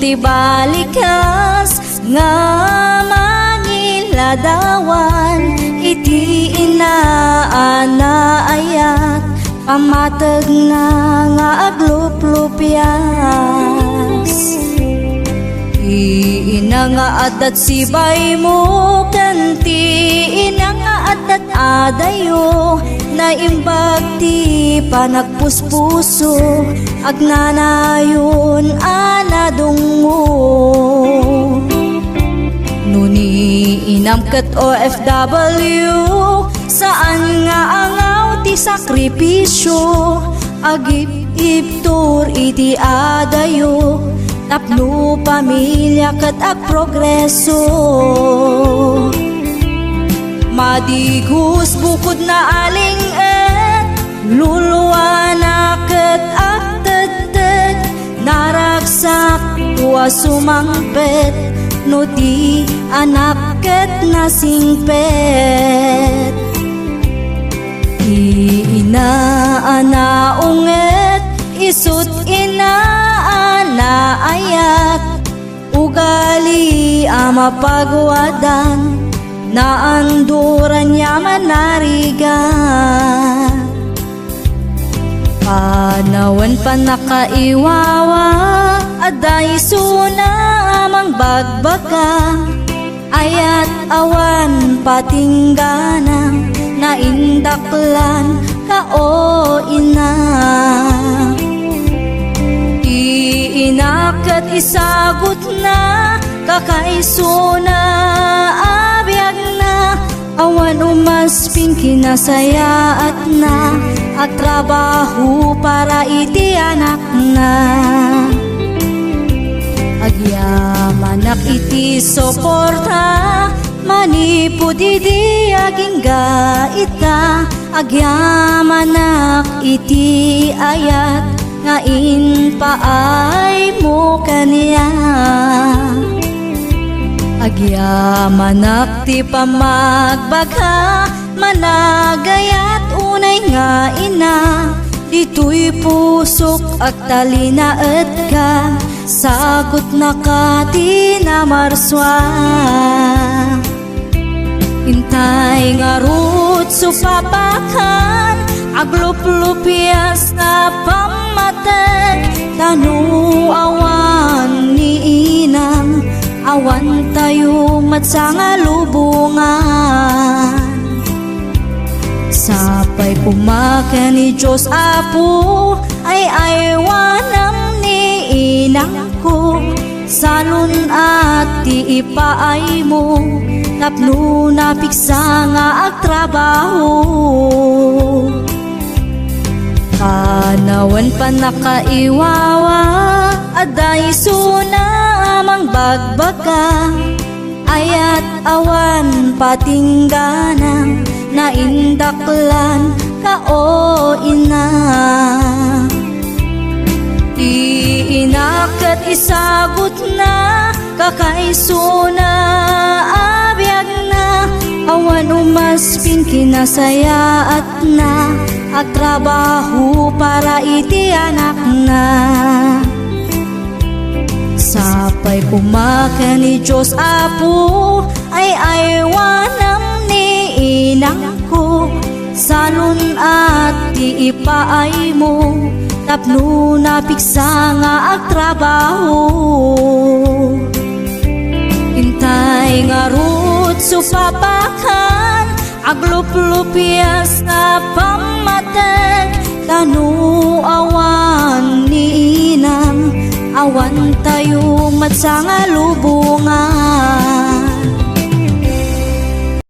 ti balikas nga mangiladawan iti inaanayat pamatag na nga agluplupyas. Ina nga adat sibay mo kanti ina nga adat adayo na imbag ti panagpuspuso agnanayon anadungo. Nuni inamkat OFW saan nga angaw ti sakripisyo agip-iptur iti adayo tapno pamilya kat ag progreso. Madigus bukod na aling luluwa na kat ag tagtag naragsak tuwa sumangpet no di anak kat nasingpet. Inaanaunget isut inaanayat ugali ama pagwadan na anduran niya manarigan. Panawan pa nakaiwawa aday suna amang bagbaka ayat awan patinggana na indaklan ka o ina. Iinakat isagot na kakaiso na abiyag na awan umasping kinasayaat na at trabaho para iti anak na. Agyamanak iti soporta manipod iti aging gaita agyamanak iti ayat ngain paay mo kaniya. Agyamanak ti pamagbagha managayat unay nga ina dito'y pusok at talinaet ka sagot na ka ti namarswa. Intay nga rut supapakan agluplupyas na pamatag tanu awan ni inang awan tayo matsanga lubungan. Sapay pumakan ni Diyos Apo ay aywanam ni inang ko salun at ti ipaay mo tapno napiksa nga agtrabaho. Panawan pa nakaiwawa aday suna amang bagbaka ayat awan patinggana na indaklan ka o ina. Iinakat isagot na kakaiso na abiyag na awan umasping kinasayaat na at trabaho para iti anak na. Sapay pumakan ni Diyos Apo ay aywanam ni inang ko salun at ti ipaay mo tapno napiksa nga agtrabaho. Intay nga rut supapakan agluplupyas na pamatag tanu awan ni inang awan tayo matsanga lubungan.